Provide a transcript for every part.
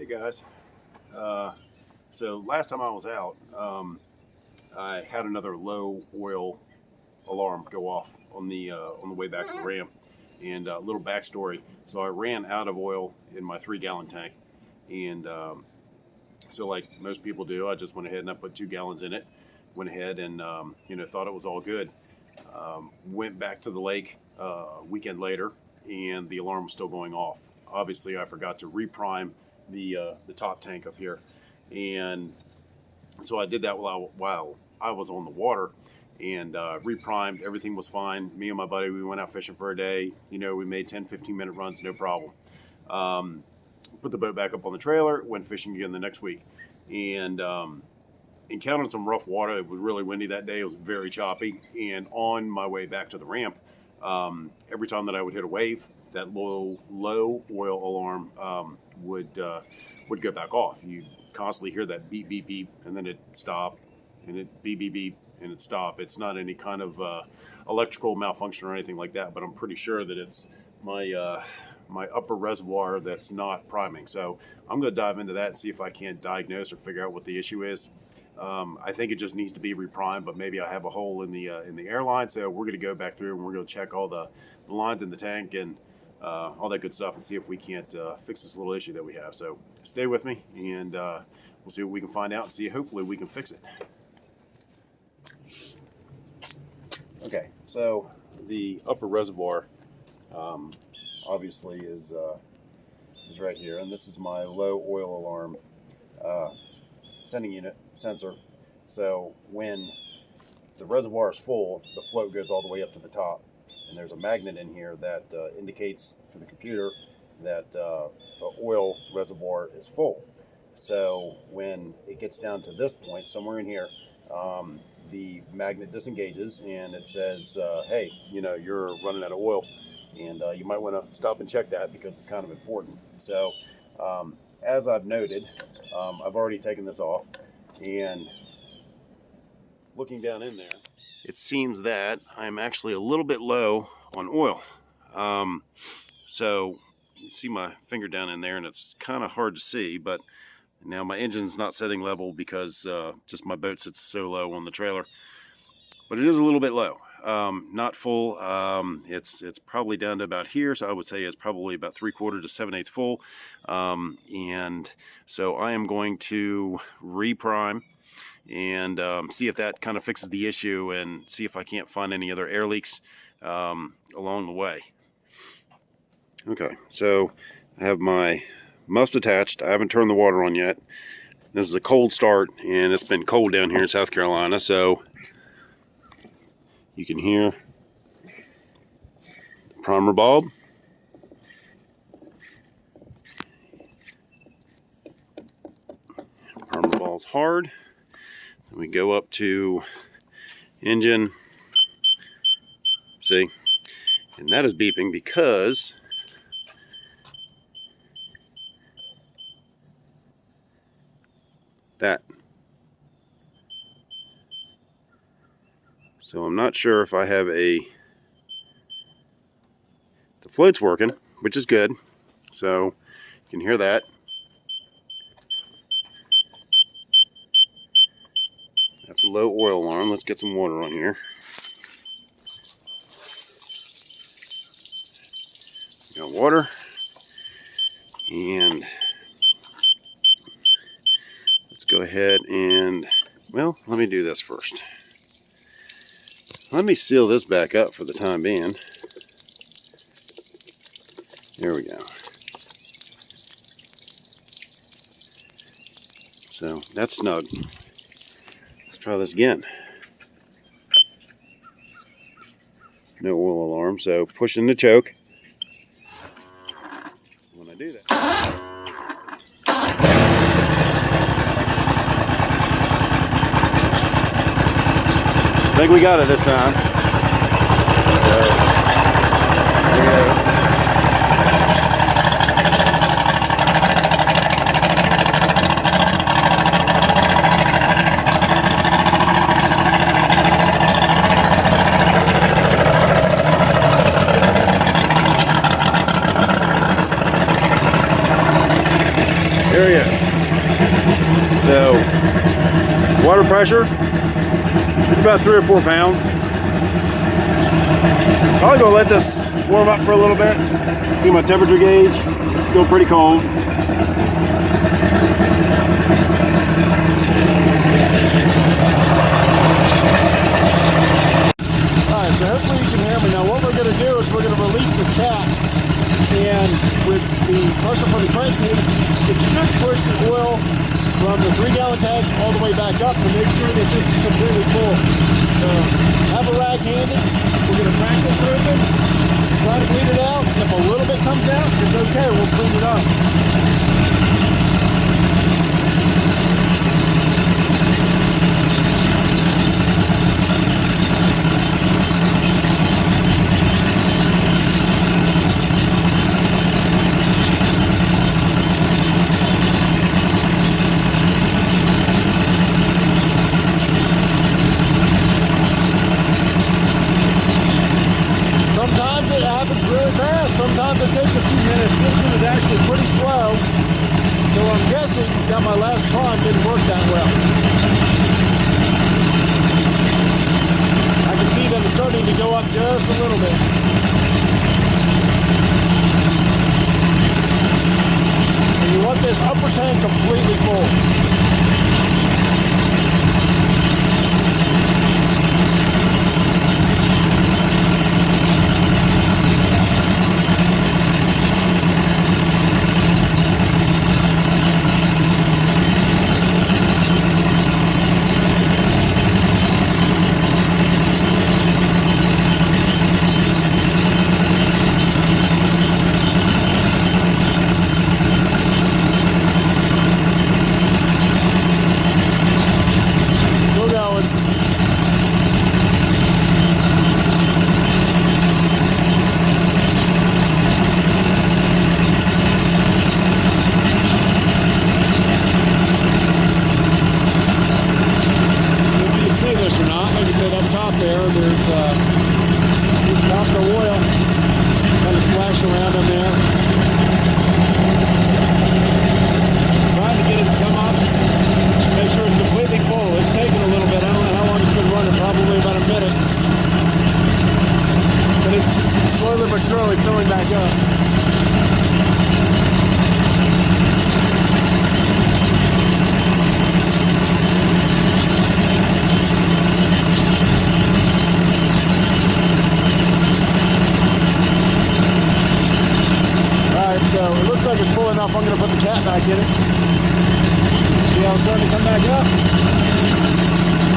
Hey guys. So last time I was out, I had another low oil alarm go off on the way back to the ramp. And a little backstory: so I ran out of oil in my 3-gallon tank, and so like most people do, I just went ahead and I put 2 gallons in it. Went ahead and thought it was all good. Went back to the lake a weekend later, and the alarm was still going off. Obviously, I forgot to reprime the top tank up here, and so I did that while I was on the water, and reprimed. Everything was fine. Me and my buddy, we went out fishing for a day. We made 10-15 minute runs, no problem. Put the boat back up on the trailer, went fishing again the next week, and encountered some rough water. It was really windy that day. It was very choppy, and on my way back to the ramp, every time that I would hit a wave, that low oil alarm would go back off. You constantly hear that beep beep beep, and then it stop, and it beep beep beep, and it stop. It's not any kind of electrical malfunction or anything like that, but I'm pretty sure that it's my upper reservoir that's not priming. So I'm going to dive into that and see if I can't diagnose or figure out what the issue is. I think it just needs to be reprimed, but maybe I have a hole in the airline. So we're going to go back through and we're going to check all the lines in the tank and all that good stuff and see if we can't fix this little issue that we have. So stay with me, and we'll see what we can find out and see. Hopefully we can fix it. Okay, so the upper reservoir obviously is right here, and this is my low oil alarm sending unit sensor. So when the reservoir is full, the float goes all the way up to the top, and there's a magnet in here that indicates to the computer that the oil reservoir is full. So when it gets down to this point, somewhere in here, the magnet disengages and it says, hey, you're running out of oil, and you might want to stop and check that because it's kind of important. So as I've noted, I've already taken this off, and looking down in there, it seems that I'm actually a little bit low on oil. So you see my finger down in there, and it's kind of hard to see, but now my engine's not setting level because just my boat sits so low on the trailer, but it is a little bit low. Not full. It's probably down to about here, so I would say it's probably about 3/4 to 7/8 full. And so I am going to reprime and see if that kind of fixes the issue, and see if I can't find any other air leaks along the way. Okay, so I have my muffs attached. I haven't turned the water on yet. This is a cold start, and it's been cold down here in South Carolina, so you can hear the primer bulb. Primer bulb's hard. So we go up to engine. See? And that is beeping because that. So I'm not sure if I have the float's working, which is good. So you can hear that. That's a low oil alarm. Let's get some water on here. Got water, and let's go ahead and, well, let me do this first. Let me seal this back up for the time being. There we go. So that's snug. Let's try this again. No oil alarm, so pushing the choke. When I do that, I think we got it this time. So, there we go. There you go. So, water pressure is about 3 or 4 pounds. Probably gonna let this warm up for a little bit. See my temperature gauge, it's still pretty cold. Alright, so hopefully you can hear me. Now what we're gonna do is we're gonna release this cap, and with the pressure for the crankcase, it should push the oil from the 3-gallon tank all the way back up to make sure that this is completely full. So have a rag handy. We're going to crack this open, try to clean it out. If a little bit comes out, it's okay. We'll clean it up. Sometimes it happens really fast, sometimes it takes a few minutes. This one is actually pretty slow, so I'm guessing that my last pond didn't work that well. I can see them starting to go up just a little bit. And you want this upper tank completely full. There's top of the oil kind of splashing around in there. Trying to get it to come up, make sure it's completely full. It's taking a little bit. I don't know how long it's been running, probably about a minute. But it's slowly but surely filling back up. So it looks like it's full enough. I'm going to put the cat back in it. See how it's starting to come back up?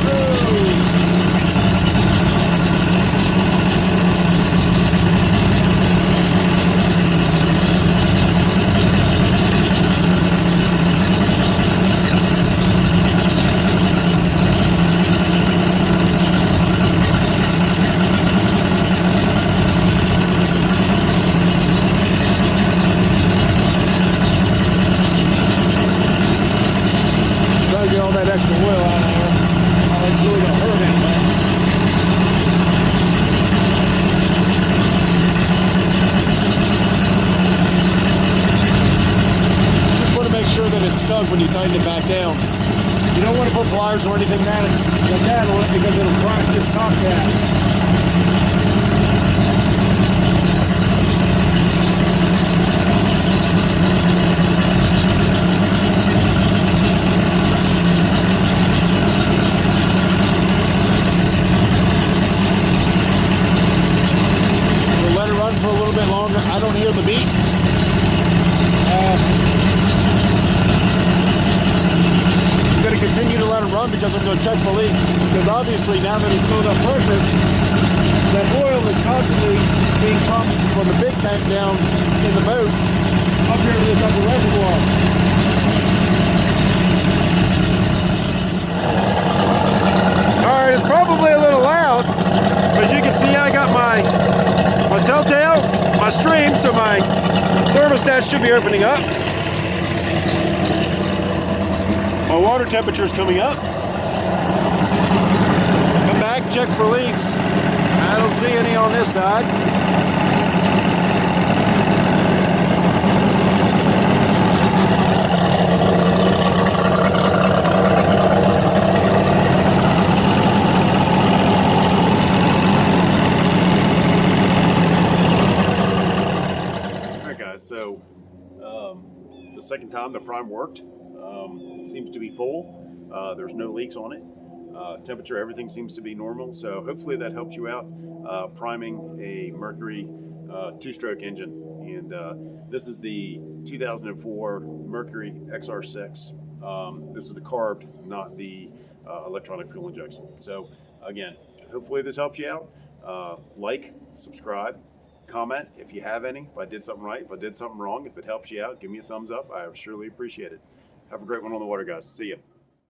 Whoa. Get all that extra oil out of there. Oh, it's really gonna hurt anyway. Just want to make sure that it's snug when you tighten it back down. You don't want to put pliers or anything like that on it because it'll crack this top cap. For a little bit longer. I don't hear the beep. I'm going to continue to let it run because I'm going to check for leaks. Because obviously now that it's filled up pressure, that oil is constantly being pumped from the big tank down in the boat up here to this upper reservoir. Alright, it's probably a little loud, but as you can see I got my telltale, my stream, so my thermostat should be opening up. My water temperature is coming up. Come back, check for leaks. I don't see any on this side. So the second time the prime worked. Seems to be full. There's no leaks on it. Temperature, everything seems to be normal. So hopefully that helps you out priming a Mercury two-stroke engine. And this is the 2004 Mercury XR6. This is the carbed, not the electronic fuel injection. So again, hopefully this helps you out. Like, subscribe, comment if you have any. If I did something right, if I did something wrong, if it helps you out, give me a thumbs up. I surely appreciate it. Have a great one on the water, guys. See ya.